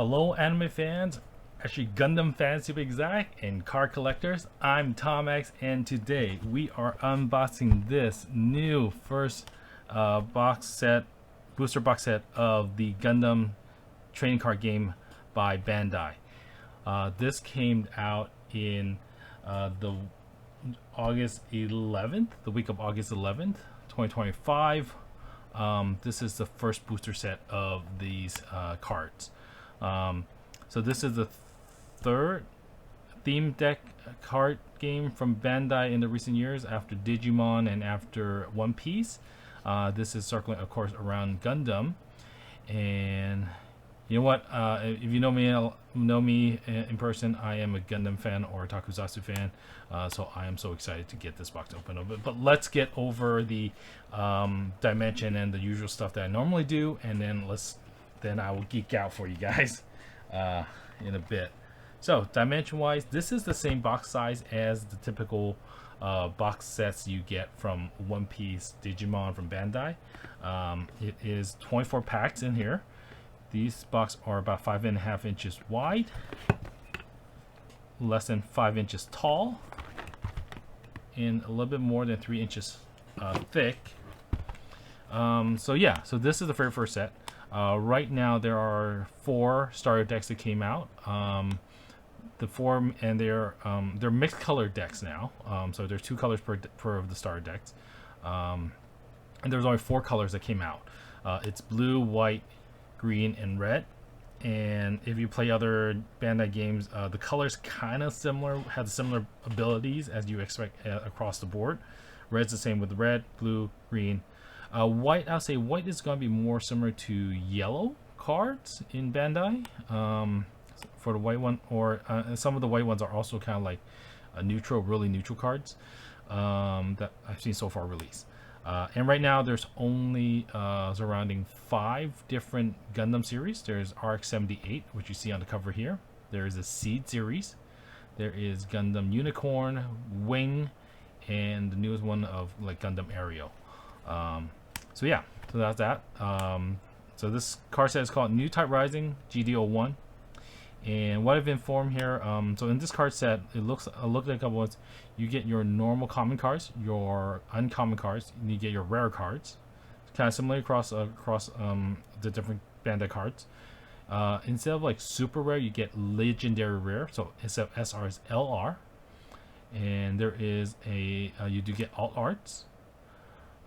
Hello anime fans, actually Gundam fans to be exact, and card collectors. I'm Tom X, and today we are unboxing this new first booster box set of the Gundam trading card game by Bandai. This came out in the August 11th, the week of August 11th, 2025. This is the first booster set of these cards. So this is the third theme deck card game from Bandai in the recent years, after Digimon and after One Piece. This is circling, of course, around Gundam. And you know what? If you know me in person, I am a Gundam fan or a Takusatsu fan. So I am so excited to get this box open a bit. But let's get over the dimension and the usual stuff that I normally do, and then I will geek out for you guys in a bit. So dimension wise, this is the same box size as the typical box sets you get from One Piece, Digimon from Bandai. It is 24 packs in here. These boxes are about 5.5 inches wide, less than 5 inches tall, and a little bit more than 3 inches thick. So this is the very first set. Right now there are 4 starter decks that came out. They're mixed color decks now. So there's 2 colors per of the starter decks, and there's only 4 colors that came out. It's blue, white, green, and red. And if you play other Bandai games, the colors kind of similar, have similar abilities as you expect across the board. Red's the same with red, blue, green. White, I'll say white is going to be more similar to yellow cards in Bandai for the white one, or some of the white ones are also kind of like really neutral cards that I've seen so far released. And right now there's only surrounding 5 different Gundam series. There's RX-78, which you see on the cover here. There is a Seed series. There is Gundam Unicorn, Wing, and the newest one of like Gundam Aerial. So that's that. So this card set is called Newtype Rising GD01. And what I've informed here, so in this card set, I looked at a couple ones. You get your normal common cards, your uncommon cards, and you get your rare cards. It's kind of similar across the different Bandai cards. Instead of like super rare, you get legendary rare. So instead of SR is LR, and there is you do get alt arts.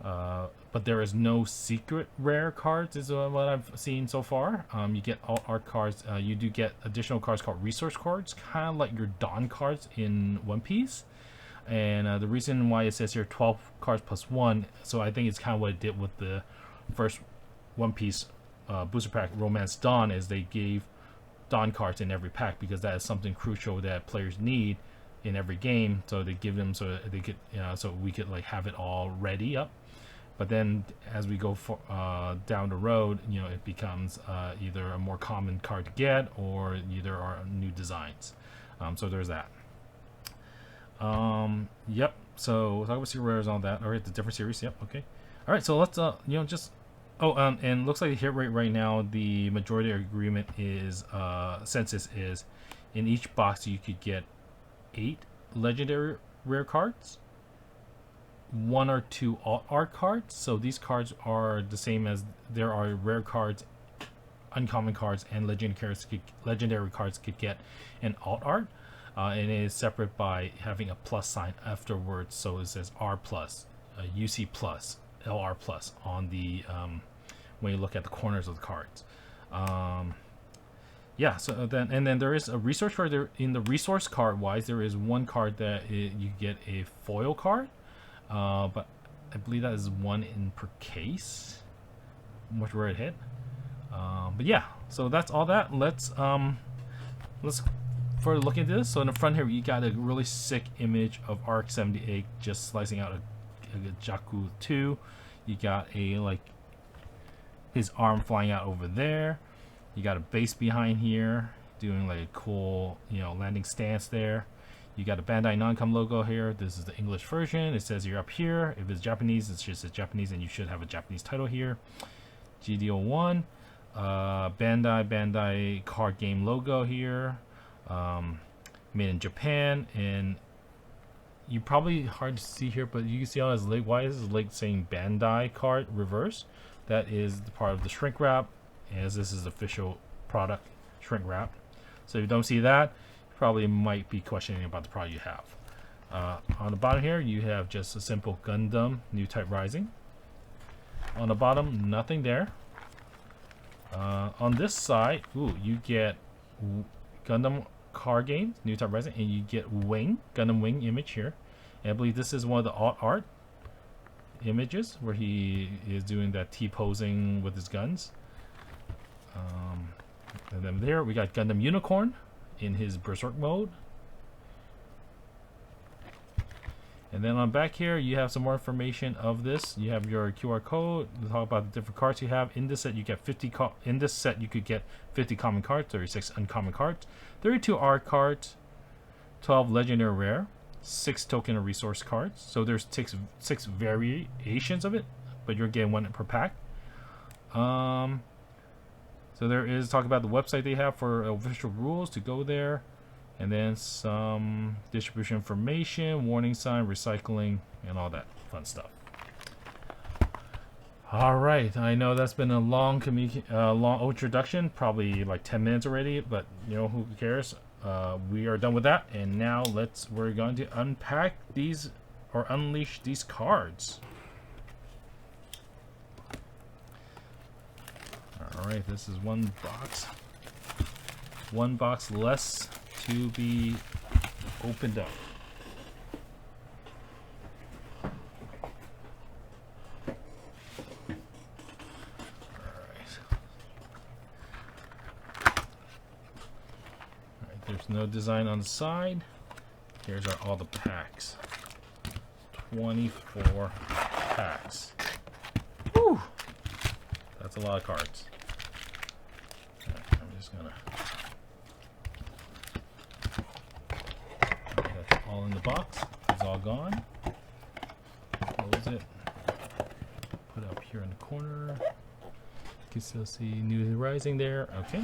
But there is no secret rare cards, is what I've seen so far. You get alt art cards. You do get additional cards called resource cards, kind of like your Dawn cards in One Piece. And the reason why it says here 12 cards plus 1, so I think it's kind of what it did with the first One Piece booster pack, Romance Dawn, is they gave Dawn cards in every pack because that is something crucial that players need in every game. So they give them so they could, so we could like have it all ready up. But then as we go down the road, it becomes either a more common card to get, or there are new designs. So there's that. Yep. So talk about secret rares and all that. All right, the different series. Yep. Okay. All right. So let's and looks like the hit rate right now, the majority agreement is census is in each box you could get 8 legendary rare cards, 1 or 2 alt art cards. So these cards are the same as there are rare cards, uncommon cards, and legendary cards could get an alt art, and it is separate by having a plus sign afterwards. So it says R plus, UC plus, LR plus on the when you look at the corners of the cards. So then there is a resource card. There in the resource card wise, there is one card that you get a foil card. But I believe that is 1 in per case, much rare it hit. So that's all that. Let's further look into this. So in the front here, you got a really sick image of RX-78 just slicing out a Jakku 2. You got his arm flying out over there. You got a base behind here doing like a cool landing stance there. You got a Bandai non-com logo here. This is the English version. It says you're up here. If it's Japanese, it's just a Japanese, and you should have a Japanese title here. GD01. Bandai card game logo here, made in Japan, and you probably hard to see here, but you can see on his leg. Why is his leg saying Bandai card reverse? That is the part of the shrink wrap, as this is official product shrink wrap. So if you don't see that, you probably might be questioning about the product you have. On the bottom here, you have just a simple Gundam Newtype Rising. On the bottom, nothing there. On this side, you get Gundam card games, Newtype Rising, and you get Wing, Gundam Wing image here. And I believe this is one of the art images where he is doing that T-posing with his guns. And then there we got Gundam Unicorn in his Berserk mode. And then on back here, you have some more information of this. You have your QR code to talk about the different cards you have. In this set, you get 50. In this set, you could get 50 common cards, 36 uncommon cards, 32 art cards, 12 legendary rare, 6 token or resource cards. So there's six variations of it, but you're getting one per pack. So there is talk about the website they have for official rules to go there. And then some distribution information, warning sign, recycling, and all that fun stuff. All right, I know that's been a long introduction, probably like 10 minutes already, but you know, who cares? We are done with that, and now we're going to unpack these or unleash these cards. All right, this is one box less to be opened up. Alright, there's no design on the side. Here's all the packs. 24 packs. Woo! That's a lot of cards. Right, I'm just gonna all in the box. It's all gone. Close it. Put it up here in the corner. You can still see New Rising there. Okay.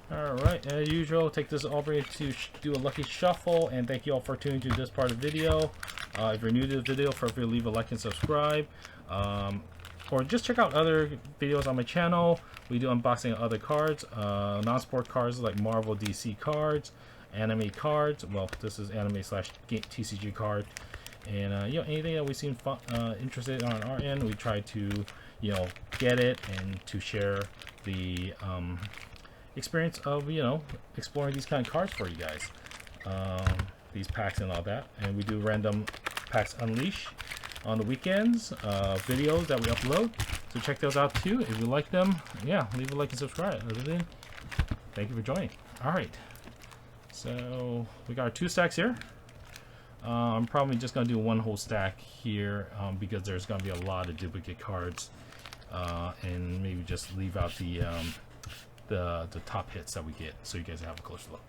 Alright, as usual, take this opportunity to do a lucky shuffle, and thank you all for tuning to this part of the video. If you're new to the video, feel free to leave a like and subscribe. Or just check out other videos on my channel. We do unboxing of other cards, non-sport cards like Marvel, DC cards, anime cards. Well, this is anime / TCG card, and you know, anything that we seem interested on our end, we try to, you know, get it and to share the experience of, you know, exploring these kind of cards for you guys, these packs and all that. And we do random packs unleash on the weekends, videos that we upload, so check those out too if you like them. Yeah, leave a like and subscribe. Other than, thank you for joining. All right. So we got our 2 stacks here. I'm probably just gonna do one whole stack here because there's gonna be a lot of duplicate cards, and maybe just leave out the top hits that we get, so you guys have a closer look.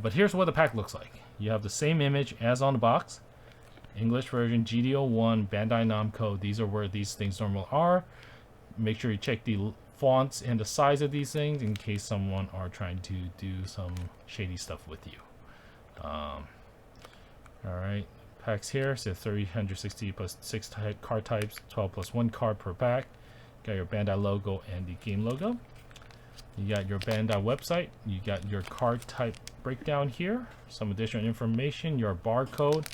But here's what the pack looks like. You have the same image as on the box. English version, GD01, Bandai Namco. These are where these things normally are. Make sure you check the fonts and the size of these things in case someone are trying to do some shady stuff with you. Alright, packs here, so 360 plus 6 card types, 12 plus 1 card per pack. Got your Bandai logo and the game logo. You got your Bandai website. You got your card type breakdown here, some additional information, your barcode,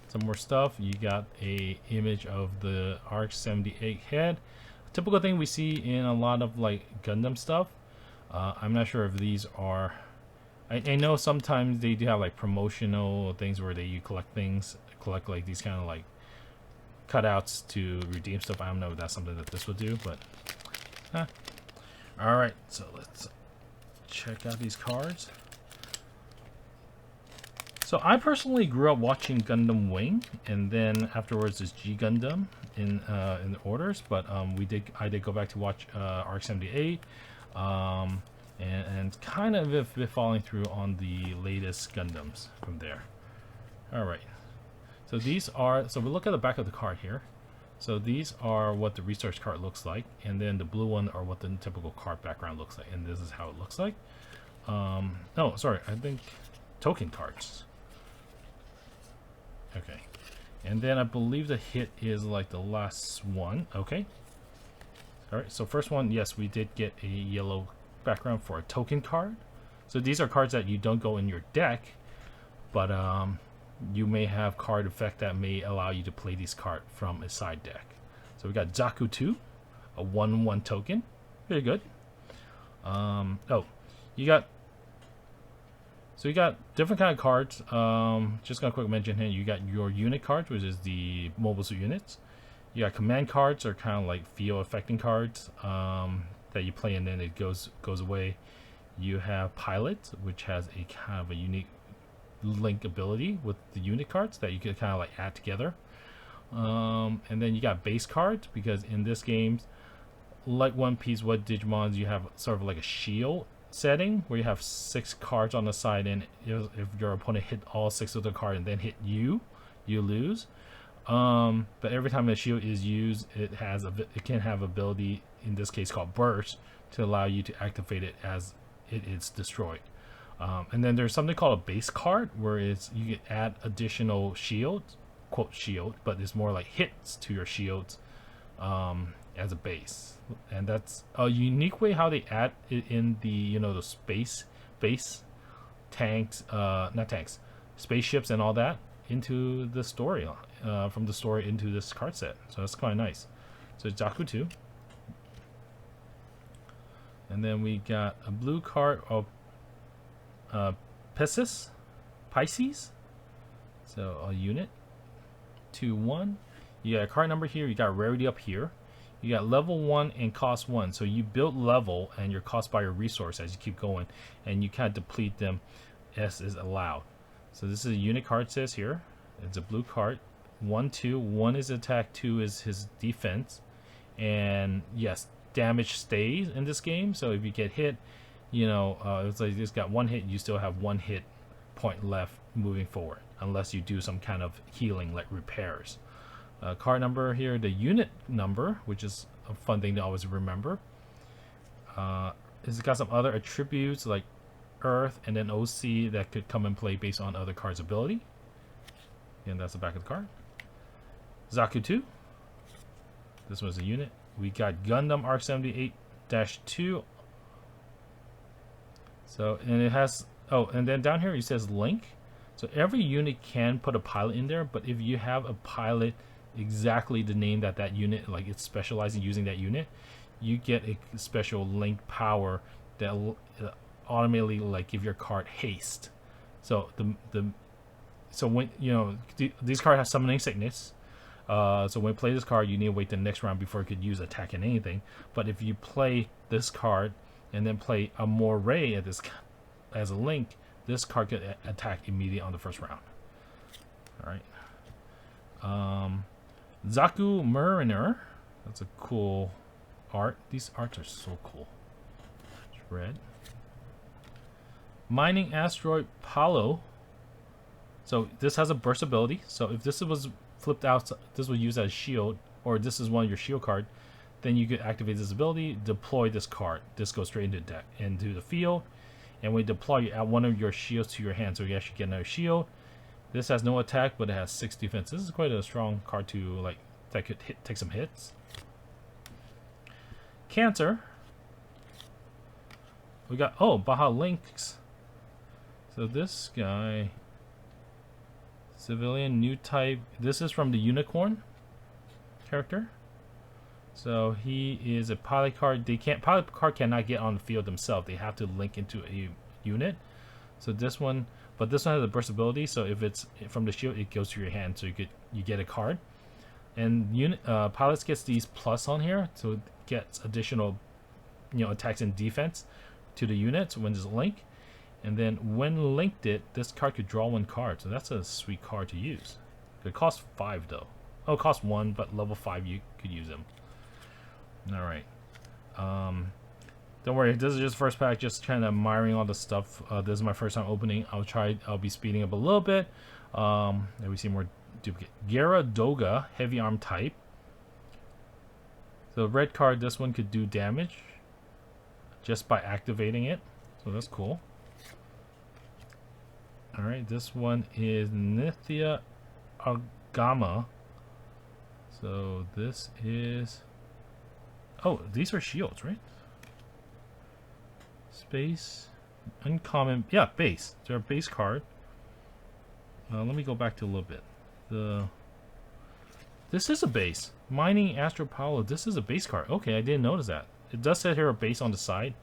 some more stuff. You got a image of the ARC-78 head. A typical thing we see in a lot of like Gundam stuff. I'm not sure if these are, I know sometimes they do have like promotional things where you collect like these kind of like cutouts to redeem stuff. I don't know if that's something that this will do, but all right, so let's check out these cards. So I personally grew up watching Gundam Wing, and then afterwards is G Gundam in the orders. But I did go back to watch ARC-78, and kind of been following through on the latest Gundams from there. All right, so these are, so we look at the back of the card here. So these are what the research card looks like, and then the blue one are what the typical card background looks like, and this is how it looks like. No, sorry, I think token cards. Okay, and then I believe the hit is like the last one. Okay. All right, so first one, yes, we did get a yellow background for a token card. So these are cards that you don't go in your deck, but you may have card effect that may allow you to play this card from a side deck. So we got Zaku 2, a 1/1 token. Very good. You got different kind of cards. Just gonna quick mention here, you got your unit cards, which is the mobile suit units. You got command cards, or kind of like field affecting cards that you play and then it goes away. You have pilot, which has a kind of a unique link ability with the unit cards that you can kind of like add together. And then you got base cards, because in this game, like One Piece, what Digimons, you have sort of like a shield setting where you have 6 cards on the side, and if your opponent hit all 6 of the cards and then hit you lose. But every time a shield is used, it can have ability, in this case called burst, to allow you to activate it as it is destroyed. And then there's something called a base card, where you can add additional shields, quote shield, but it's more like hits to your shields as a base. And that's a unique way how they add it in the the base tanks, not tanks, spaceships and all that into the story, from the story into this card set. So that's quite nice. So it's Zaku 2. And then we got a blue card of Pisces. So a unit 2/1. You got a card number here. You got rarity up here. You got level 1 and cost 1. So you build level and your cost by your resource as you keep going, and you kind of deplete them as is allowed. So this is a unit card, says here. It's a blue card. 1/2. 1 is attack, 2 is his defense. And yes, damage stays in this game. So if you get hit, it's like it's got 1 hit, you still have 1 hit point left moving forward, unless you do some kind of healing like repairs. Card number here, the unit number, which is a fun thing to always remember. It's got some other attributes like Earth and then OC that could come and play based on other cards' ability. And that's the back of the card. Zaku 2. This was a unit. We got Gundam Arc 78-2. So, and it has, and then down here it says link. So every unit can put a pilot in there, but if you have a pilot exactly the name that unit, like it's specializing using that unit, you get a special link power that automatically like give your card haste. So so when these cards have summoning sickness. So when you play this card, you need to wait the next round before you could use attack and anything. But if you play this card and then play a Moray at this as a link, this card could attack immediately on the first round. All right. Zaku Mariner. That's a cool art. These arts are so cool. It's red. Mining Asteroid Palo. So this has a burst ability. So if this was flipped out, this was used as a shield, or this is one of your shield card, then you could activate this ability, deploy this card. This goes straight into deck, into the field, and when you deploy, you add one of your shields to your hand, so you actually get another shield. This has no attack, but it has 6 defense. This is quite a strong card to that could take some hits. Cancer. We got Baja Links. So this guy, civilian Newtype. This is from the Unicorn character. So he is a pilot card. Pilot card cannot get on the field themselves. They have to link into a unit. So this one, but this one has a burst ability. So if it's from the shield, it goes to your hand. So you get a card. And pilots gets these plus on here, so it gets additional, attacks and defense to the units when there's a link. And then when linked this card could draw 1 card. So that's a sweet card to use. It costs 5 though. Oh, it costs 1, but level 5 you could use them. All right. Don't worry, this is just first pack, just kind of admiring all the stuff. This is my first time opening. I'll be speeding up a little bit. And we see more duplicate. Gyaradoga, heavy arm type. So red card, this one could do damage just by activating it. So that's cool. Alright, this one is Nithya Agama. So this is... Oh, these are shields, right? Space. Uncommon. Yeah, base. They're a base card. Let me go back to a little bit. This is a base. Mining Astro Paolo. This is a base card. Okay, I didn't notice that. It does say here a base on the side.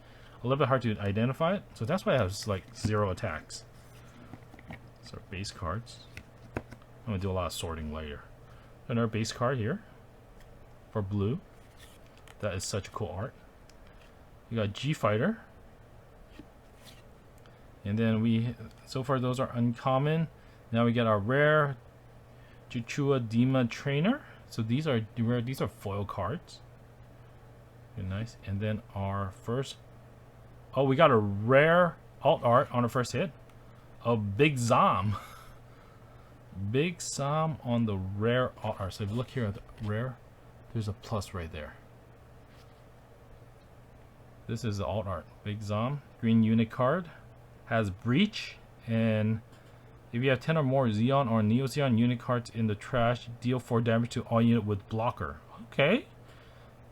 A little bit hard to identify it. So that's why it has like 0 attacks. So base cards. I'm going to do a lot of sorting later. Another base card here. For blue. That is such a cool art. You got G Fighter. And then so far those are uncommon. Now we get our rare Chuchua Dima Trainer. So these are rare, these are foil cards. Very nice. And then our first, oh, we got a rare alt art on our first hit. A Big Zom. Big Zom on the rare alt art. So if you look here at the rare, there's a plus right there. This is the alt art. Big Zom. Green unit card. Has Breach, and if you have 10 or more Xeon or Neo Xeon unit cards in the trash, deal 4 damage to all unit with blocker. Okay.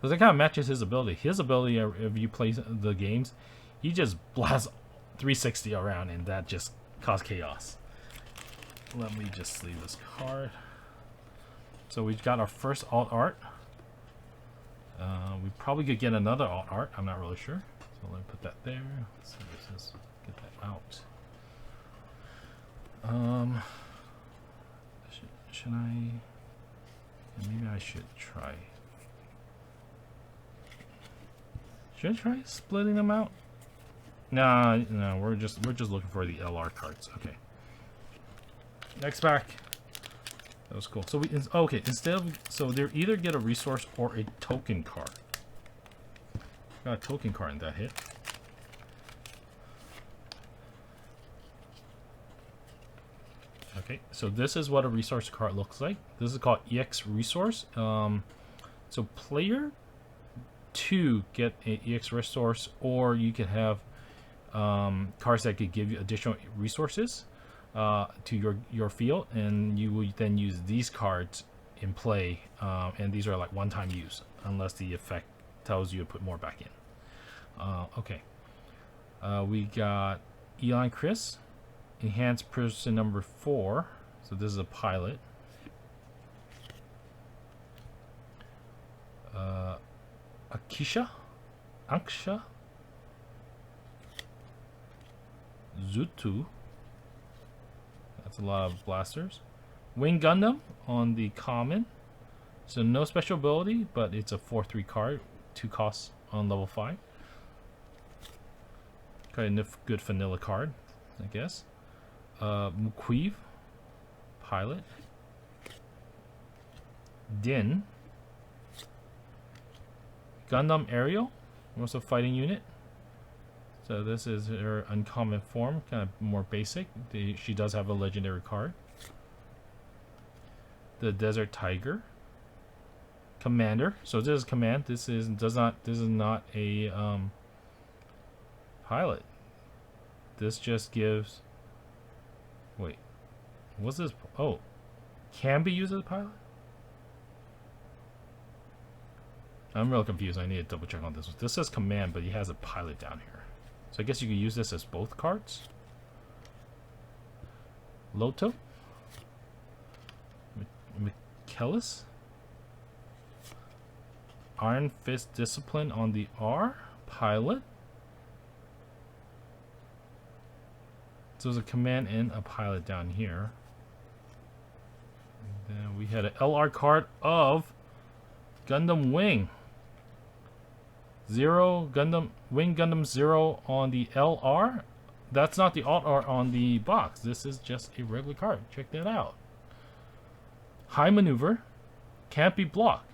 So that kind of matches his ability. His ability, if you play the games, he just blasts 360 around, and that just causes chaos. Let me just leave this card. So we've got our first alt art. We probably could get another alt art. I'm not really sure. So let me put that there. Let's see what this is. Get that out. Should I? Maybe I should try. Should I try splitting them out? Nah, no. We're just looking for the LR cards. Okay. Next pack. That was cool. So okay. Instead of they either get a resource or a token card. Got a token card in that hit. Okay, so this is what a resource card looks like. This is called EX resource. So player 2 get an EX resource, or you can have cards that could give you additional resources to your field, and you will then use these cards in play, and these are like one-time use unless the effect tells you to put more back in. Okay, we got Elon Chris. Enhanced person number 4. So this is a pilot. Aksha. Zutu. That's a lot of blasters. Wing Gundam on the common. So no special ability, but it's a 4/3 card. 2 costs on level 5. Kind of good vanilla card, I guess. Muquiv, pilot. Din, Gundam Aerial, also fighting unit. So this is her uncommon form, kind of more basic. She does have a legendary card. The Desert Tiger, Commander. So this is command. This is not a pilot. This just gives. Wait, what's this? Oh, can be used as a pilot? I'm real confused. I need to double check on this one. This says command, but he has a pilot down here. So I guess you could use this as both cards. Loto. Michaelis. Iron Fist Discipline on the R. Pilot. So there's a command and a pilot down here. And then we had an LR card of Gundam Wing. 0 Gundam Wing Gundam 0 on the LR. That's not the alt art on the box. This is just a regular card. Check that out. High maneuver. Can't be blocked.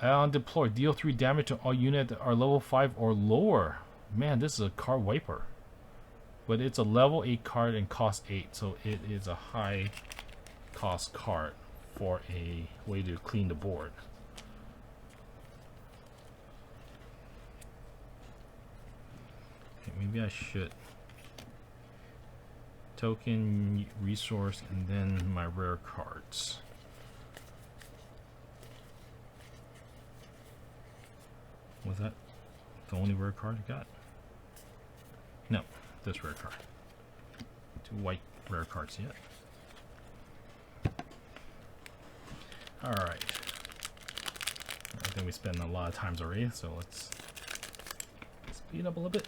On deploy, deal 3 damage to all units that are level 5 or lower. Man, this is a card wiper. But it's a level 8 card and costs 8, so it is a high cost card for a way to clean the board. maybe I should. Token, resource, and then my rare cards. Was that the only rare card I got? No, this rare card. 2 white rare cards yet. Alright. I think we spent a lot of times already, so let's speed up a little bit.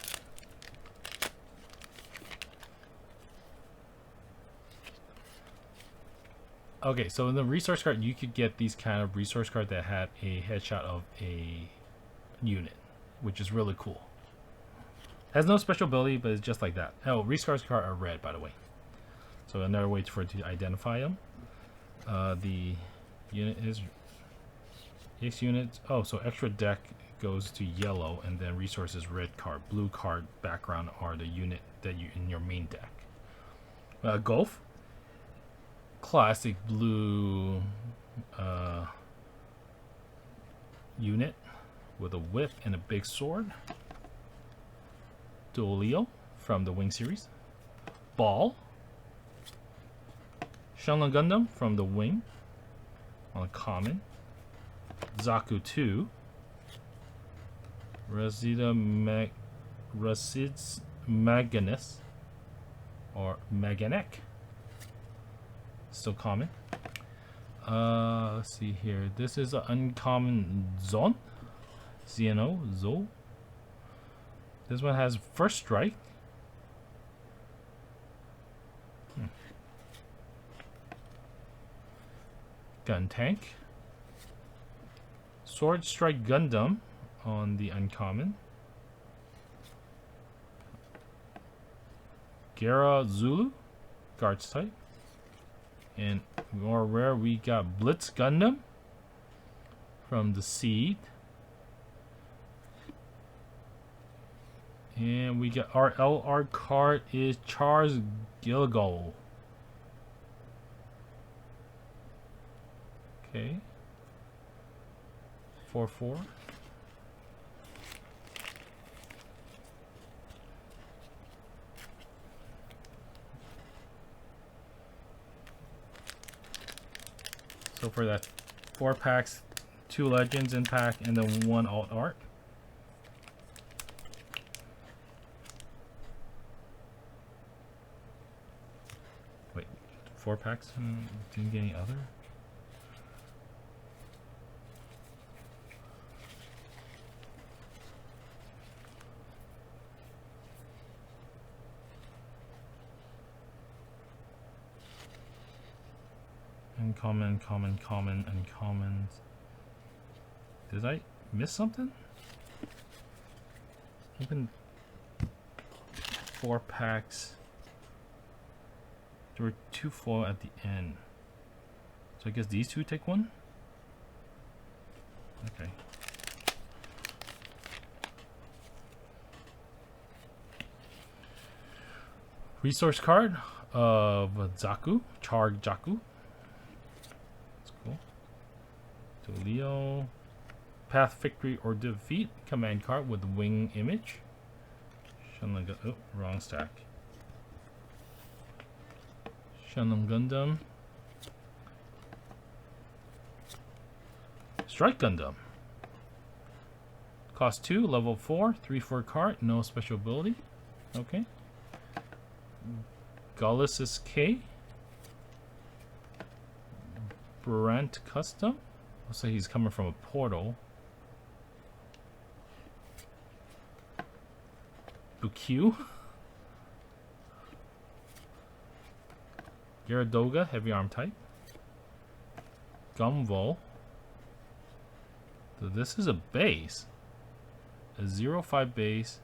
Okay, so in the resource card, you could get these kind of resource card that had a headshot of a unit, which is really cool. Has no special ability, but it's just like that. Oh, resource card are red, by the way. So another way for it to identify them. The unit is X units. Oh, so extra deck goes to yellow, and then resources red card. Blue card background are the unit that you in your main deck. Golf. Classic blue unit with a whip and a big sword. Duolio from the Wing series. Ball. Shenlong Gundam from the Wing on a common. Zaku 2. Rasids Maganus or Maganek. Still common. Let's see here. This is an uncommon Zon. Zeno. Zo. This one has first strike. Gun tank. Sword strike Gundam on the uncommon. Gera Zulu. Guards type. And more rare, we got Blitz Gundam from the Seed. And we got our LR card is Charles Gilgol. Okay. 4/4. So for that 4 packs, 2 legends in pack, and then 1 alt art. Wait, 4 packs? Didn't get any other? Uncommon, common, uncommons. Did I miss something? Open 4 packs. There were 2 foil at the end. So I guess these 2 take 1? Okay. Resource card of Zaku, Charg Jaku. Leo, path, victory, or defeat. Command card with wing image. Oh, wrong stack. Shenlong Gundam. Strike Gundam. Cost 2, level 4, 3/4 card, no special ability. Okay. Gaulis K. Brent Custom. Looks like he's coming from a portal. Bukyu. Gyaradoga, heavy arm type. Gumvo. So this is a base. A 0/5 base.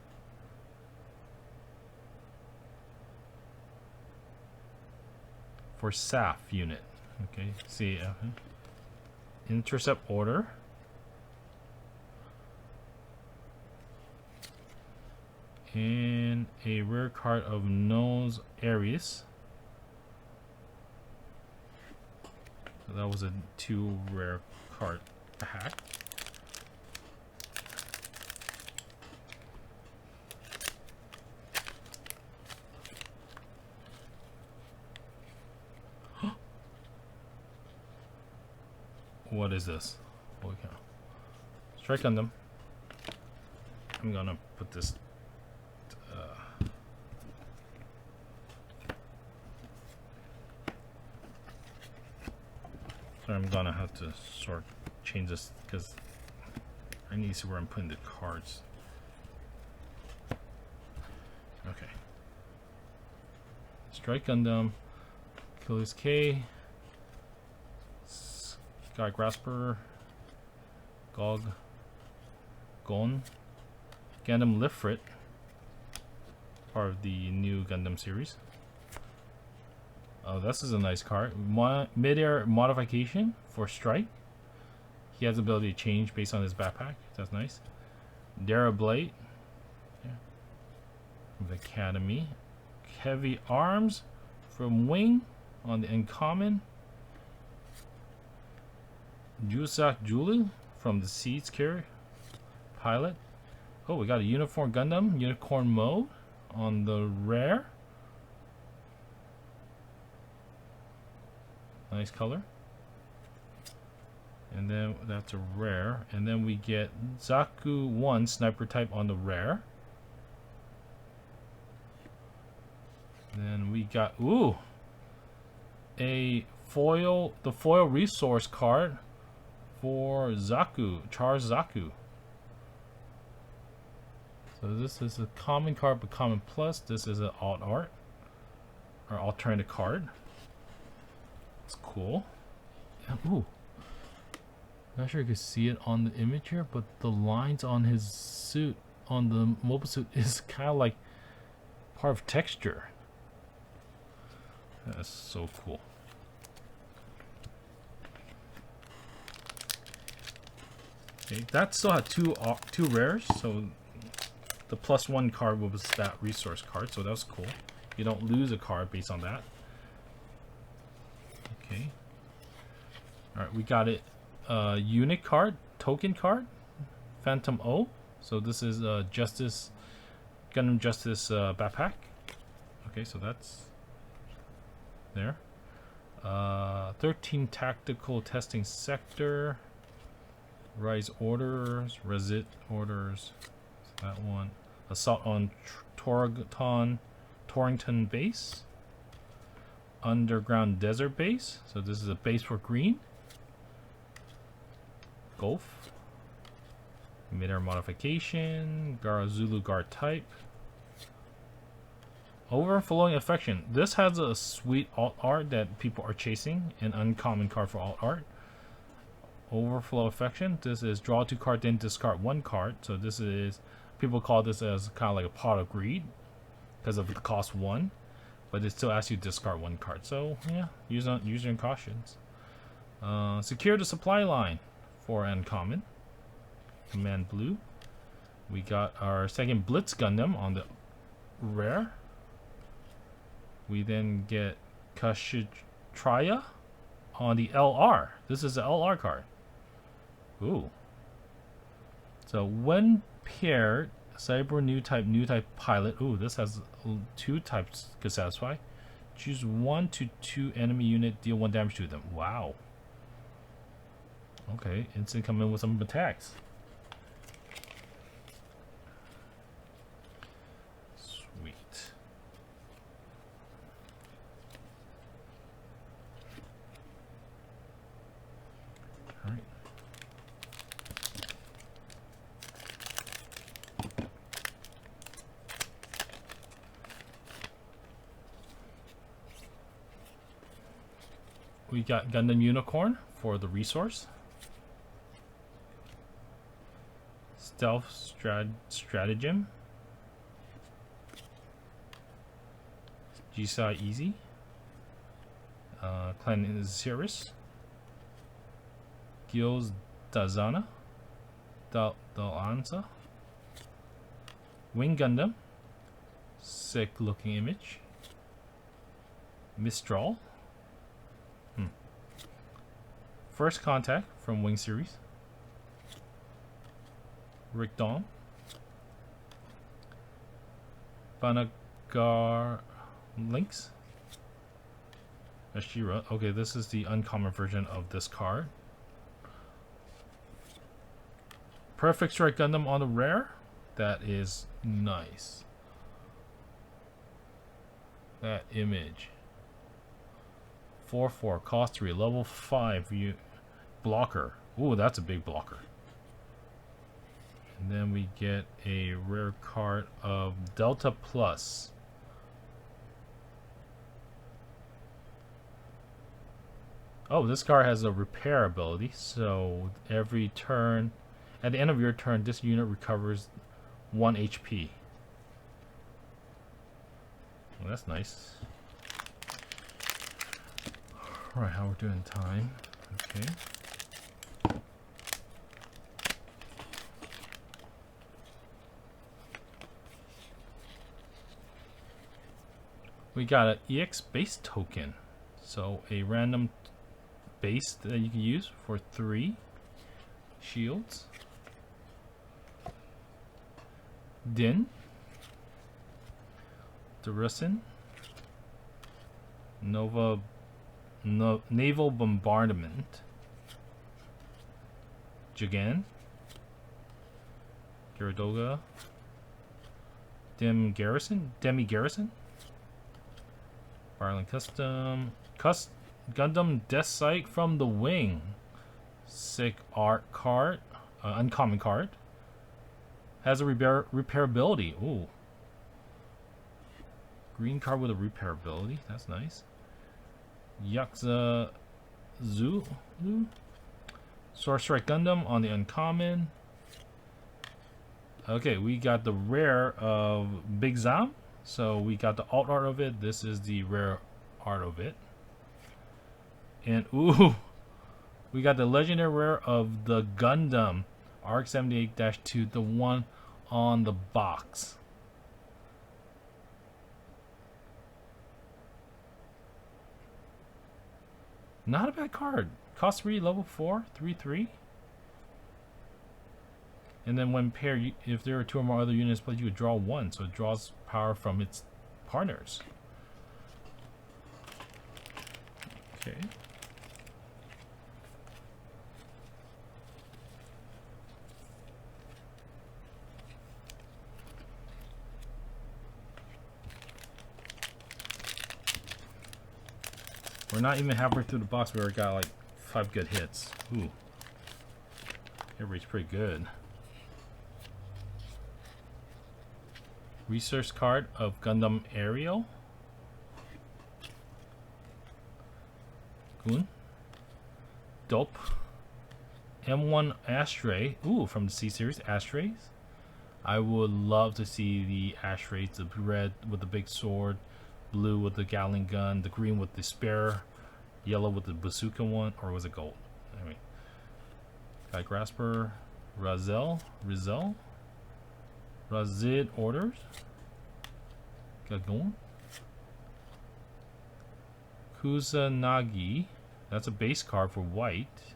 For SAF unit. Okay, see. Intercept order. And a rare card of Nose Aries. So that was a 2 rare card pack. What is this? Holy cow. Strike Gundam. I'm gonna put this. So I'm gonna have to change this because I need to see where I'm putting the cards. Okay. Strike Gundam. Achilles K. Sky Grasper. Gog. Gon. Gundam Lifrit. Part of the new Gundam series. Oh, this is a nice card. Mid-air modification for Strike. He has the ability to change based on his backpack. That's nice. Dara Blade. Yeah. From the Academy. Heavy Arms from Wing on the uncommon. Jusak Julu from the Seeds Carrier Pilot. Oh, we got a Uniform Gundam Unicorn Mode on the rare. Nice color. And then that's a rare. And then we get Zaku 1 Sniper type on the rare. Then we got the foil resource card for Zaku, Char's Zaku. So this is a common card but common plus. This is an alt art or alternative card. It's cool. Ooh. Not sure you can see it on the image here, but the lines on his suit, on the mobile suit, is kind of like part of texture. That's so cool. Okay, that still had two rares, so the +1 card was that resource card, so that was cool. You don't lose a card based on that. Okay. Alright, we got it. Unit card, token card, Phantom O. So this is Justice, Gundam Justice backpack. Okay, so that's there. 13 tactical testing sector. Rise orders, Resit orders. So that one. Assault on Torrington base. Underground desert base. So this is a base for green. Golf. Mid-air modification. Garazulu guard type. Overflowing affection. This has a sweet alt art that people are chasing. An uncommon card for alt art. Overflow affection. This is draw 2 cards, then discard 1 card. So this is, people call this as kind of like a pot of greed because of the cost 1, but it still asks you to discard 1 card. So yeah, use your cautions. Secure the supply line for uncommon. Command blue. We got our second Blitz Gundam on the rare. We then get Kashitraya on the LR. This is the LR card. Ooh. So when paired, Cyber Newtype Pilot. Ooh, this has 2 types could satisfy. Choose 1 to 2 enemy unit, deal 1 damage to them. Wow. Okay, instant come in with some attacks. Sweet. All right. We got Gundam Unicorn for the resource. Stealth Stratagem. Jisai Easy. Clan Cirrus. Gilles Dazana. Dalanza. Wing Gundam. Sick looking image. Mistral. First Contact from Wing series. Rick Dawn. Banagar Links. Ashira. Okay, this is the uncommon version of this card. Perfect Strike Gundam on the rare. That is nice. That image. 4/4, cost 3, level 5 blocker. Ooh, that's a big blocker. And then we get a rare card of Delta Plus. Oh, this card has a repair ability, so every turn, at the end of your turn, this unit recovers 1 HP. Well, that's nice. Alright, how we're doing time. Okay. We got an EX base token. So a random base that you can use for 3 shields. Din. Durisin. Naval Bombardment. Jagan. Gyaradoga. Demi Garrison. Fireland Custom. Gundam Death Sight from the Wing. Sick art card. Uncommon card. Has a repairability. Ooh. Green card with a repairability. That's nice. Yakuza Zoo. Sword Strike Gundam on the uncommon. Okay, we got the rare of Big Zam. So we got the alt art of it. This is the rare art of it. And ooh, we got the legendary rare of the Gundam RX-78-2, the one on the box. Not a bad card. Cost 3, level 4, 3/3. And then when paired, if there are 2 or more other units played, you would draw 1. So it draws power from its partners. Okay. We're not even halfway through the box. We already got like 5 good hits. Ooh. Hit rate's pretty good. Research card of Gundam Aerial. Goon. Dope. M1 Astray. Ooh, from the C series, Astrays. I would love to see the Astrays, the red with the big sword, blue with the Gatling gun, the green with the spear, yellow with the bazooka one, or was it gold? Anyway. Guy Grasper, Rizal, Razid Orders, Gagon, Kusanagi, that's a base card for white.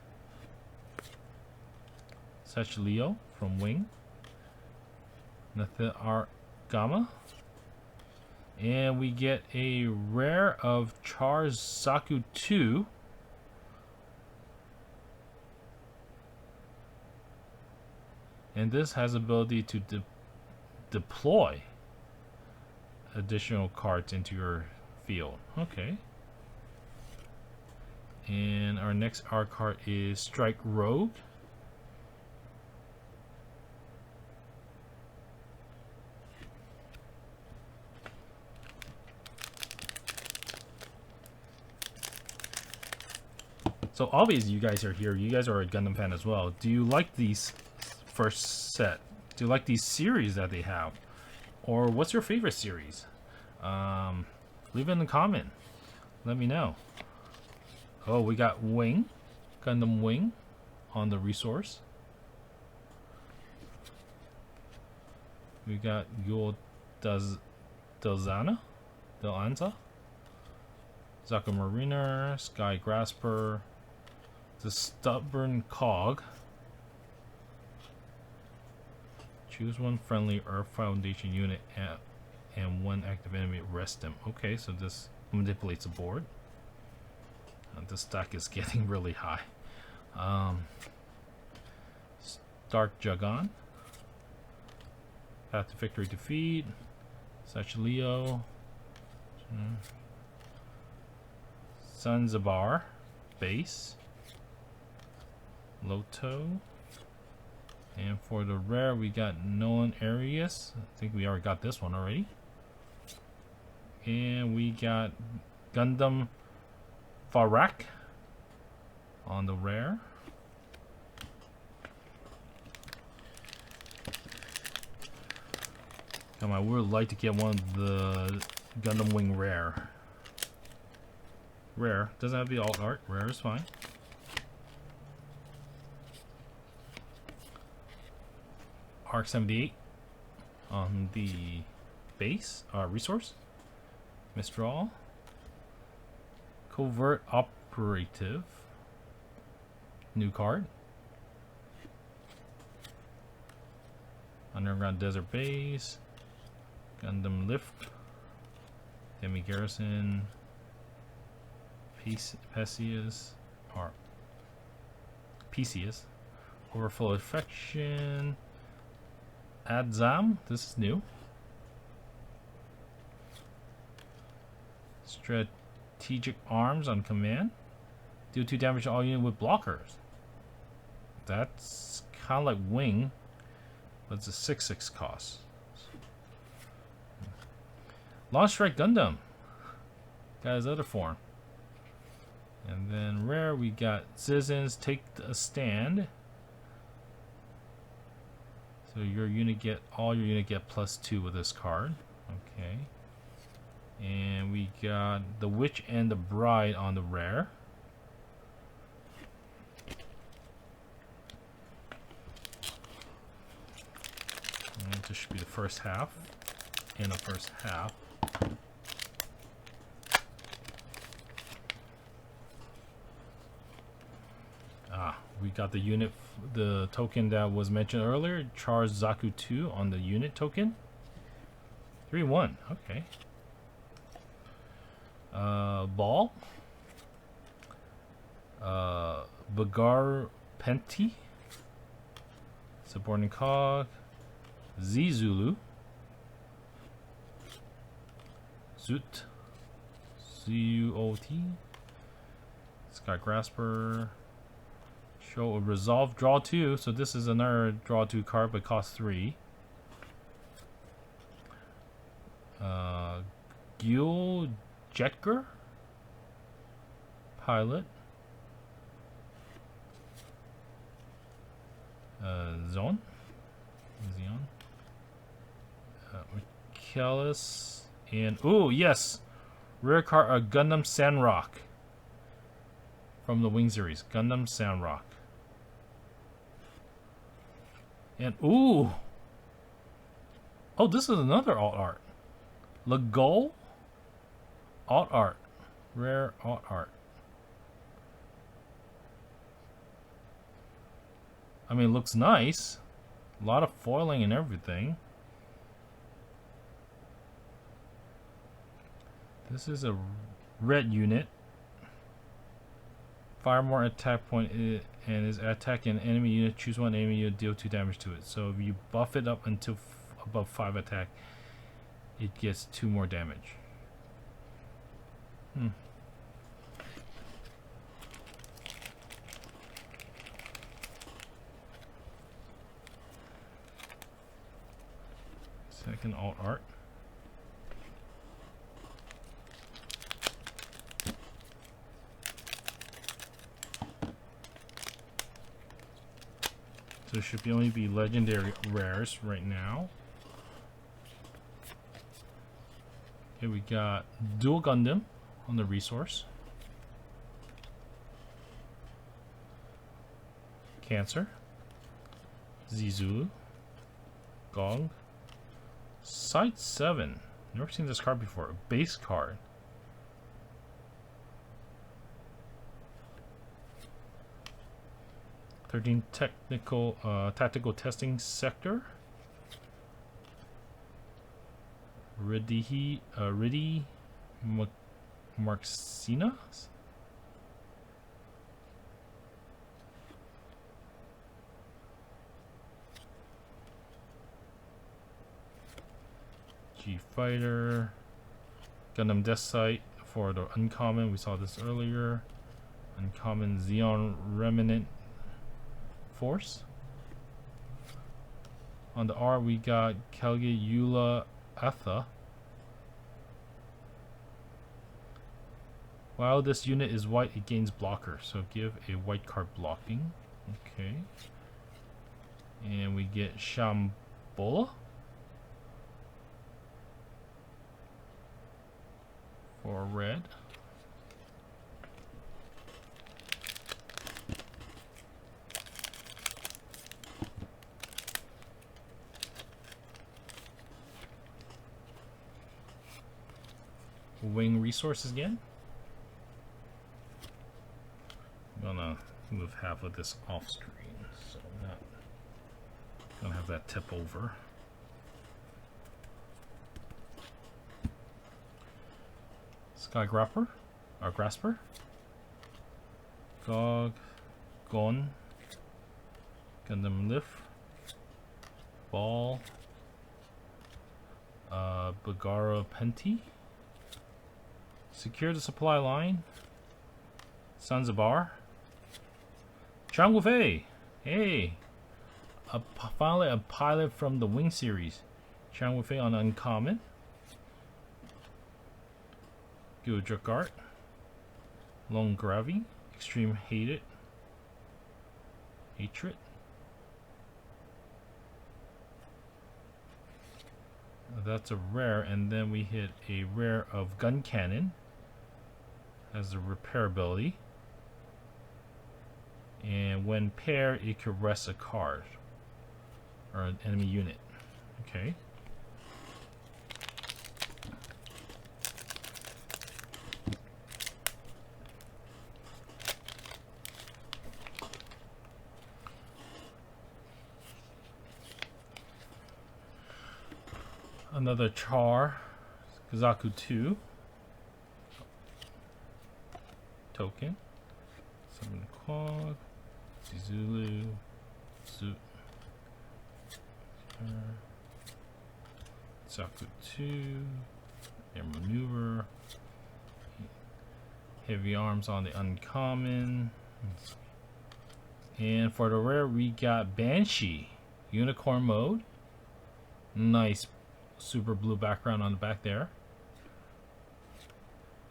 Sech Leo from Wing, Nathar Gama, and we get a rare of Char's Saku 2. And this has ability to deploy additional cards into your field. Okay. And our next R card is Strike Rogue. So obviously you guys are here. You guys are a Gundam fan as well. Do you like these first set? Do you like these series that they have? Or what's your favorite series? Leave it in the comment. Let me know. Oh, we got Wing. Gundam Wing on the resource. We got Yul Delzana. Zaka Mariner. Sky Grasper. The Stubborn Cog. Choose one friendly Earth Foundation unit and one active enemy. Rest them. Okay, so this manipulates the board. The stack is getting really high. Dark Jagan. Path to Victory Defeat. Sachleo. Zanzibar. Base. Loto. And for the rare, we got Nolan Arias. I think we already got this one already. And we got Gundam Farak on the rare. I would like to get one of the Gundam Wing rare. Rare. Doesn't have to be alt art. Rare is fine. Arc 78 on the base resource. Mistral. Covert Operative. New card. Underground Desert Base. Gundam Lift. Demi Garrison. Perseus. Or Perseus. Overflow Affection. Adzam. This is new. Strategic Arms on command. Deal 2 damage to all units with blockers. That's kind of like Wing, but it's a 6/6 cost. Launch Strike Gundam. Got his other form. And then rare, we got Citizens Take a Stand. So your unit get, all your unit get +2 with this card. Okay. And we got the Witch and the Bride on the rare. And this should be the first half. In the first half. We got the unit, the token that was mentioned earlier, Charge Zaku 2 on the unit token. 3/1, okay. Ball. Bagar Penti. Subordinate Cog. Zulu. Zoot. Zuot. Sky Grasper. Show a resolve, draw 2. So this is another draw 2 card, but costs 3. Gil Jetger. Pilot. Zone. Zeon. Michaelis. And, oh, yes! Rare card, Gundam Sandrock. From the Wing series. Gundam Sandrock. And, ooh! Oh, this is another alt art. Legol? Alt art. Rare alt art. I mean, it looks nice. A lot of foiling and everything. This is a red unit. Fire more attack point and is attacking an enemy unit. Choose one enemy unit, deal 2 damage to it. So if you buff it up until above 5 attack, it gets 2 more damage. Second alt art. So it should only be legendary rares right now. Okay, we got Dual Gundam on the resource. Cancer. Zizulu. Gong. Site 7. Never seen this card before. A base card. Tactical testing sector. Ridi Marxina. TCG Fighter. Gundam Death Sight for the uncommon. We saw this earlier. Uncommon Xeon Remnant Force. On the R, we got Kelge Eula Atha. While this unit is white, it gains blocker, so give a white card blocking. Okay. And we get Shambola for red. Wing resources again. I'm gonna move half of this off screen, so I'm not gonna have that tip over. Sky Grapper, or Grasper, Gog, Gon, Gundam Lift, Ball, Bagara Penti. Secure the supply line. Zanzibar. Changwufei. Hey. Finally a pilot from the Wing series. Changwufei on uncommon. Gildrakart. Lone Gravy. Extreme Hatred. That's a rare, and then we hit a rare of Gun Cannon. Has the repairability, and when paired, it could rest a card or an enemy unit. Okay. Another Char, Kazaku 2 token, Summon Quag, Zulu, Zaku 2, Air Maneuver, Heavy Arms on the uncommon, and for the rare we got Banshee, Unicorn Mode, nice super blue background on the back there,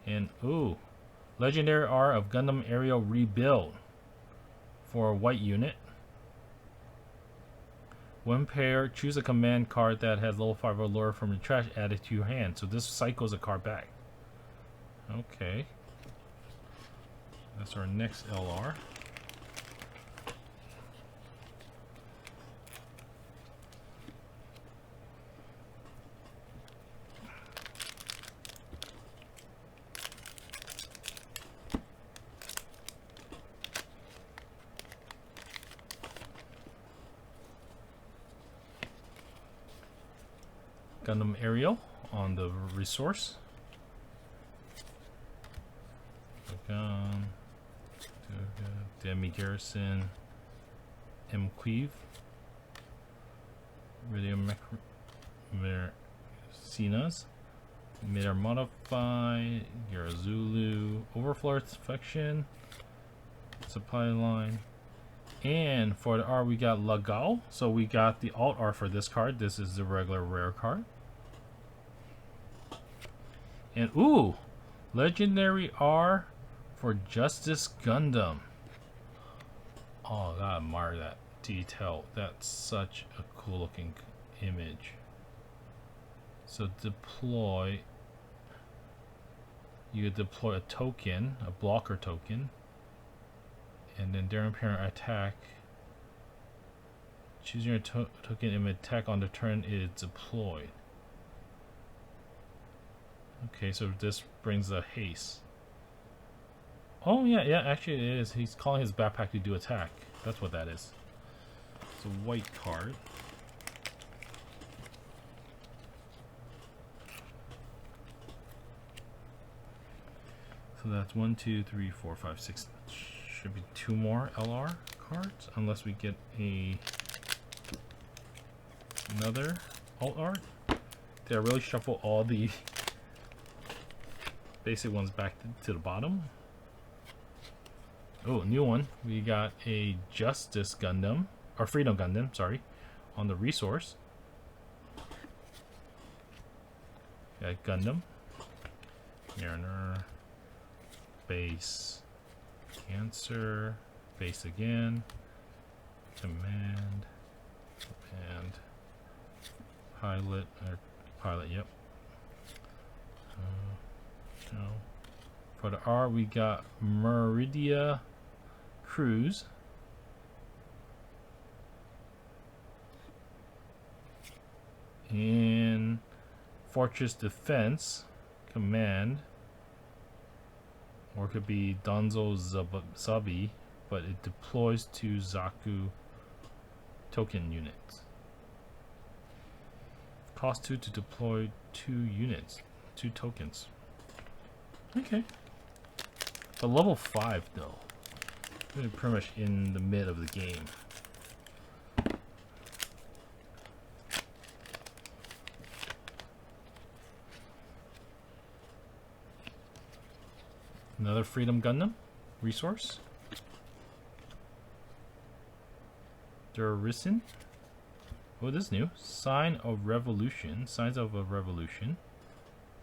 and ooh, Legendary R of Gundam Aerial Rebuild for a white unit. When paired, choose a command card that has level 5 allure from the trash added to your hand. So this cycles a card back. Okay. That's our next LR. Gundam Aerial on the resource. Demi Garrison, M. Cleave, Radio Mercenas, Mid-Air Modify, Garazulu, Overflow Infection, Supply Line. And for the R we got Lagao. So we got the alt R for this card. This is the regular rare card. And ooh, Legendary R for Justice Gundam. Oh, I admire that detail. That's such a cool looking image. So deploy. You deploy a token, a blocker token, and then during parent attack, choose your token and attack on the turn it is deployed. Okay, so this brings a haste. Oh yeah, actually it is. He's calling his backpack to do attack. That's what that is. It's a white card. So that's 1, 2, 3, 4, 5, 6. Should be 2 more LR cards, unless we get another alt art. Did I really shuffle all the basic ones back to the bottom? Oh, new one. We got a Justice Gundam, or Freedom Gundam, sorry, on the resource. Got Gundam. Mariner. Base. Cancer. Base again. Command. And pilot. Pilot, yep. No. For the R, we got Meridia Cruise. And Fortress Defense Command. Or it could be Donzo Zabi, but it deploys to Zaku token units. Cost 2 to deploy 2 units, 2 tokens. Okay. But level 5 though. We're pretty much in the mid of the game. Another Freedom Gundam resource. Durison. Oh, this is new. Sign of Revolution. Signs of a Revolution.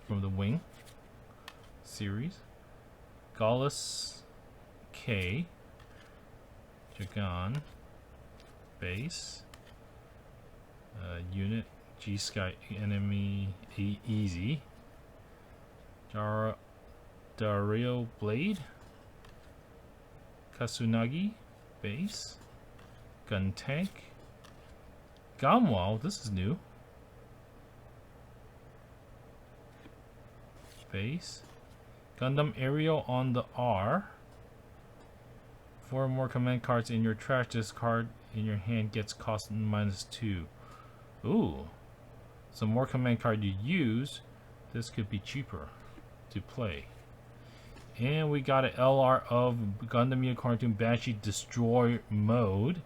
From the Wing series. Gallus K. Jagan. Base. Unit. G Sky Enemy Easy. Dario Blade. Kasunagi. Base. Gun Tank. Gamwal, this is new. Base. Gundam Aerial on the R. 4 more command cards in your trash. This card in your hand gets cost -2. Ooh. So more command card you use, this could be cheaper to play. And we got an LR of Gundam Unicorn Cartoon Banshee Destroy mode.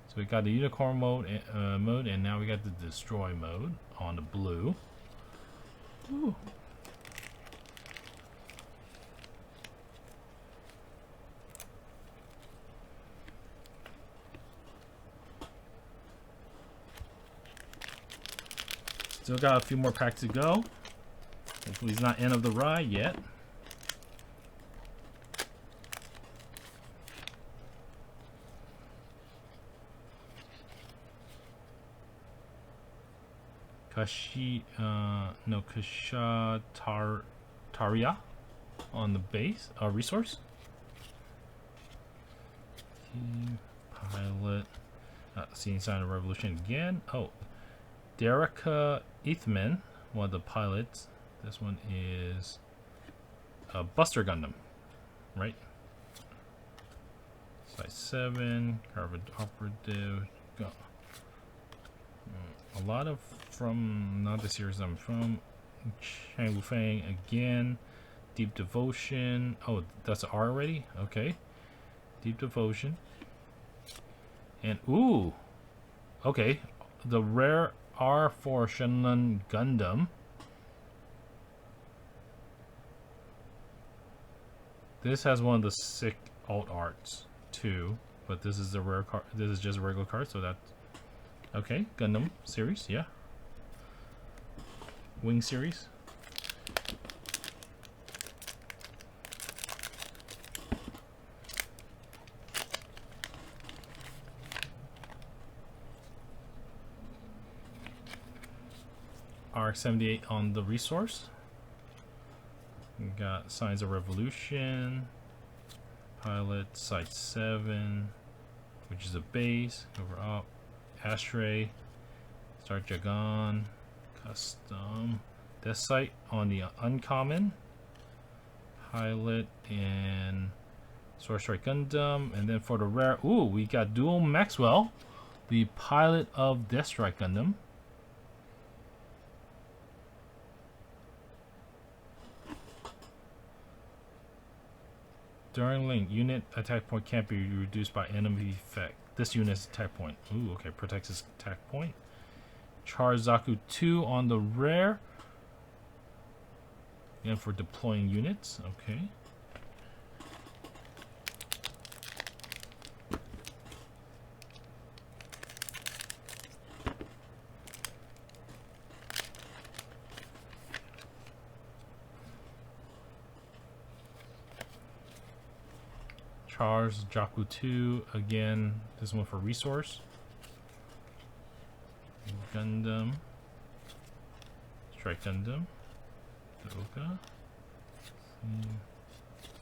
So we got the Unicorn mode, and now we got the Destroy mode on the blue. Ooh. Still got a few more packs to go. Hopefully he's not end of the ride yet. Taria on the base, resource. Pilot, seeing sign of revolution again. Oh, Dereka Ethman, one of the pilots. This one is a Buster Gundam, right? Size 7, Carbon Operative. Go. A lot of from not the series I'm from. Chang Wu Fang again. Deep Devotion. Oh, that's R already? Okay. Deep Devotion. And ooh. Okay. The rare R4 Shenlong Gundam. This has one of the sick alt arts too, but this is the rare card. This is just a regular card, so that's okay. Gundam series, yeah. Wing series. RX-78 on the resource. We got Signs of Revolution, Pilot, Site 7, which is a base, over up, Ashtray, Star Jagan, Custom, Death Sight on the uncommon, Pilot, and Sword Strike Gundam, and then for the rare, ooh, we got Dual Maxwell, the Pilot of Death Strike Gundam. During link, unit attack point can't be reduced by enemy effect. This unit's attack point. Ooh, okay, protects its attack point. Charge Zaku 2 on the rare. And for deploying units, okay. Charge Zaku 2 again. This one for resource. Gundam. Strike Gundam. Oka.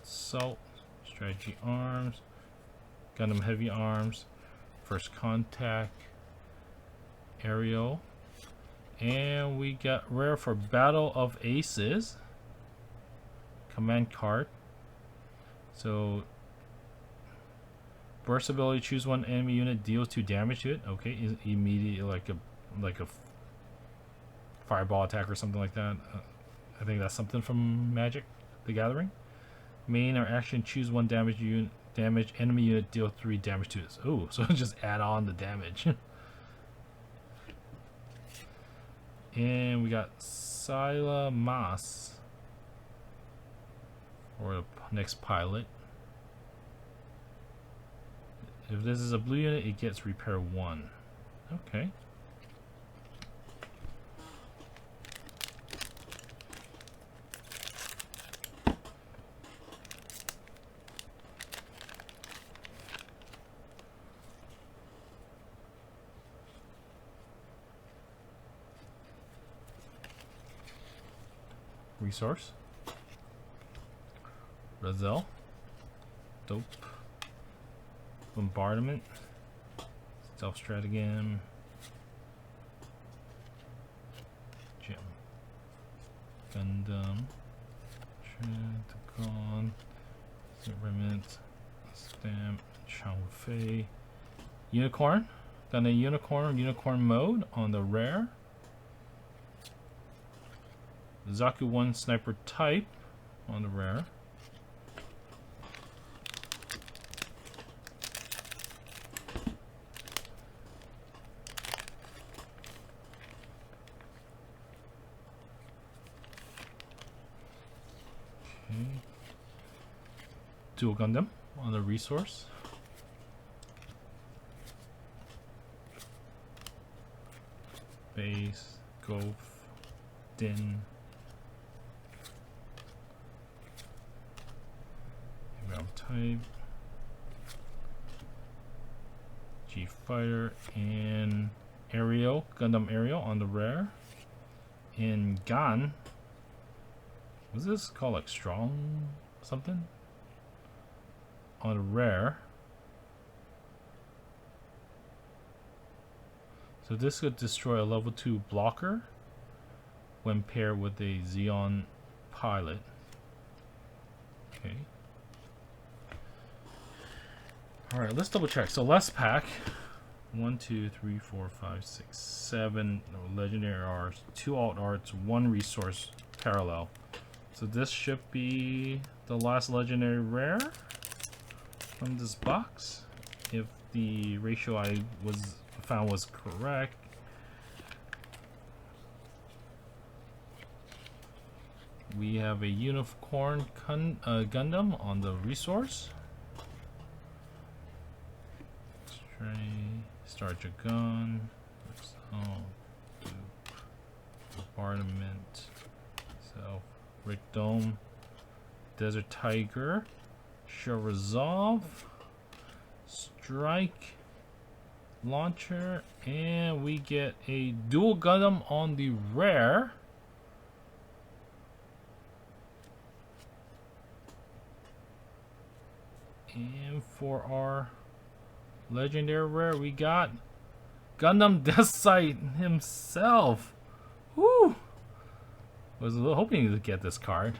Assault. Strategy arms. Gundam heavy arms. First contact. Aerial. And we got rare for Battle of Aces. Command card. So burst ability, choose one enemy unit, deals 2 damage to it. Okay, immediately like a fireball attack or something like that. I think that's something from Magic the Gathering. Main or action, choose one damage enemy unit, deal 3 damage to it. Oh, so just add on the damage. And we got Sila Mas for the next pilot. If this is a blue unit, it gets repair 1. Okay. Resource. Razel. Dope. Bombardment. Stealth Stratagem. Gem. Gundam. Trentagon. Remnant. Stamp. Changfei. Unicorn. Done a unicorn mode on the rare. Zaku 1 sniper type on the rare. Okay. Dual Gundam on the resource. Base, Golf, Din. Type, G Fighter, and Aerial, Gundam Aerial on the rare. And Gan, was this called like Strong something? On the rare. So this could destroy a level 2 blocker when paired with a Xeon pilot. Okay. Alright, let's double check. So last pack. 1, 2, 3, 4, 5, 6, 7 legendary arts, 2 alt arts, 1 resource parallel. So this should be the last legendary rare from this box. If the ratio I found was correct. We have a unicorn Gundam on the resource. Start your gun. Bombardment. Self. Rick Dome. Desert Tiger. Shall Resolve. Strike. Launcher. And we get a dual Gundam on the rare. And for our legendary rare, we got Gundam Deathsight himself. Woo! Was hoping to get this card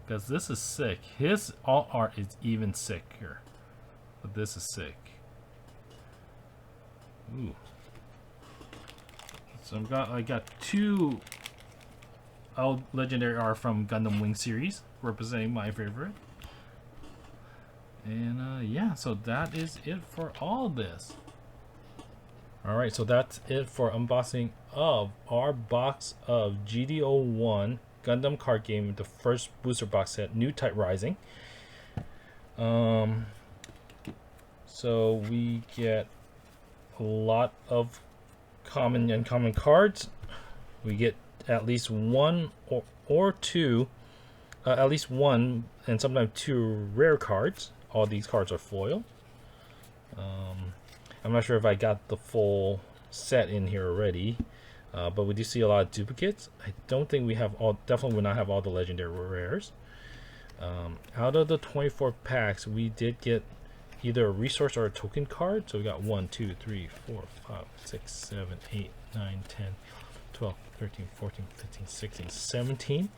because this is sick. His alt art is even sicker, but this is sick. Ooh! So I got 2 legendary art from Gundam Wing series, representing my favorite. And yeah, so that is it for all this. Alright, so that's it for unboxing of our box of GD01 Gundam card game, the first booster box set, Newtype Rising. So we get a lot of common and uncommon cards. We get at least one or two, at least one and sometimes two rare cards. All these cards are foil. I'm not sure if I got the full set in here already, but we do see a lot of duplicates. I don't think we have all, definitely will not have all the legendary rares. Out of the 24 packs, we did get either a resource or a token card. So we got 1, 2, 3, 4, 5, 6, 7, 8, 9, 10, 12, 13, 14, 15, 16, 17,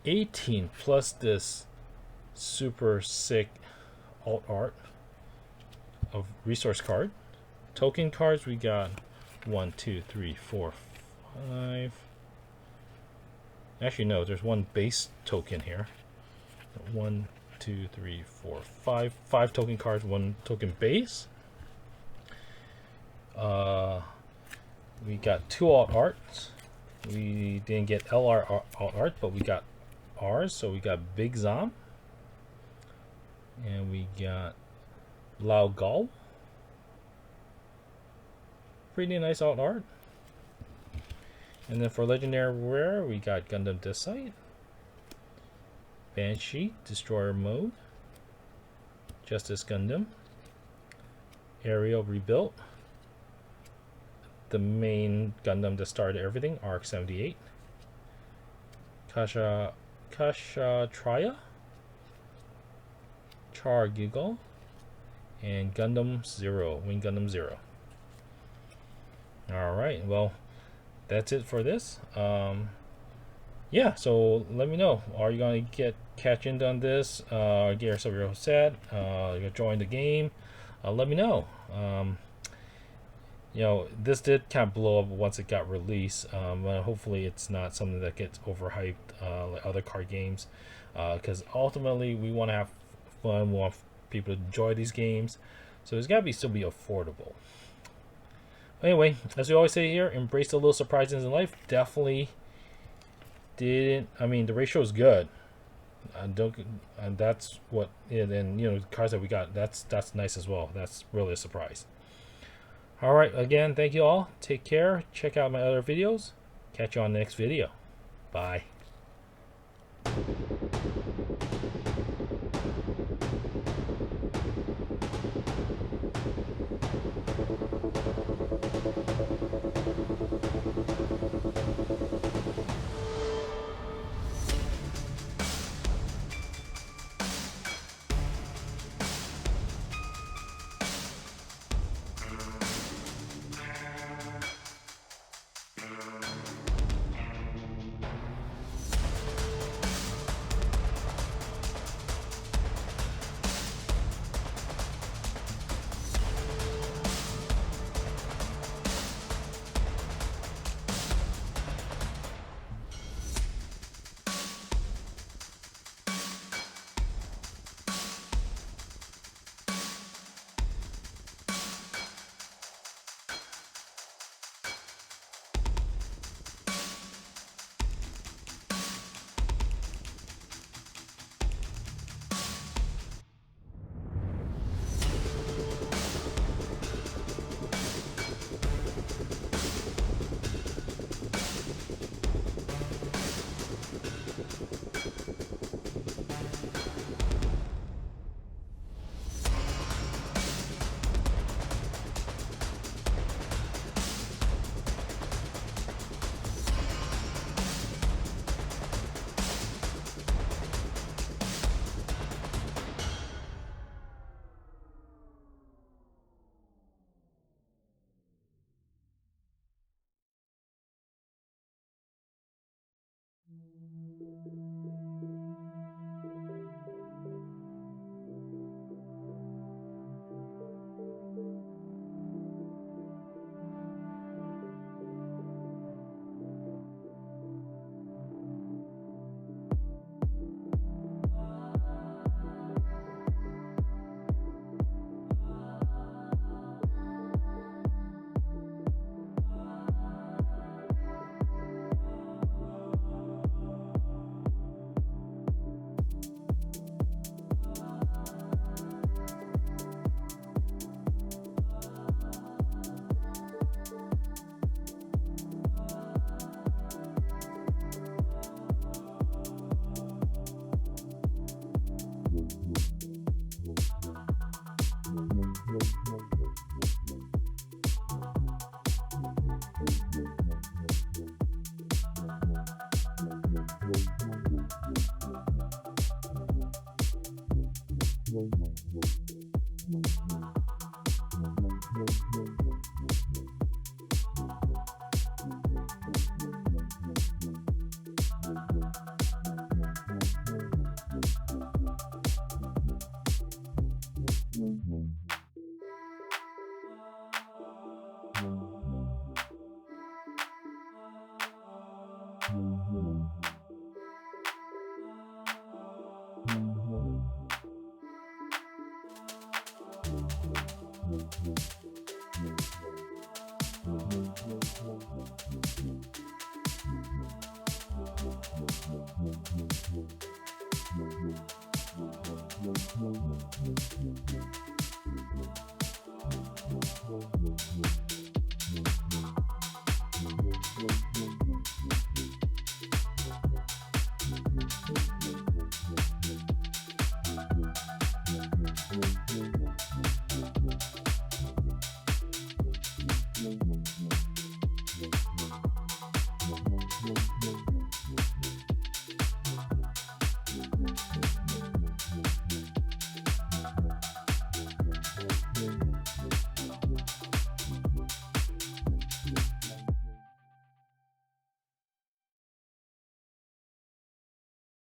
18, plus this super sick alt art of resource card. Token cards, we got 1, 2, 3, 4, 5. Actually, no, there's one base token here. 1, 2, 3, 4, 5. 5 token cards, 1 token base. We got 2 alt arts. We didn't get LR alt art, but we got R's. So we got Big Zom. And we got Lao Gal. Pretty nice alt art. And then for legendary rare, we got Gundam Decite, Banshee, Destroyer Mode, Justice Gundam, Aerial Rebuilt, the main Gundam that started everything, RX-78, Kasha Traya, Char Giggle, and Gundam Zero, Wing Gundam Zero. Alright, well, that's it for this. Yeah, so let me know. Are you going to catch in on this? Get yourself your own set? You're gonna join the game? Let me know. You know, this did kind of blow up once it got released. But hopefully it's not something that gets overhyped like other card games. Because ultimately we want to have fun. We want people to enjoy these games. So it's got to still be affordable. Anyway, as we always say here, embrace the little surprises in life. Definitely didn't. I mean, the ratio is good. And that's what. And you know, the cards that we got. That's nice as well. That's really a surprise. All right. Again, thank you all. Take care. Check out my other videos. Catch you on the next video. Bye.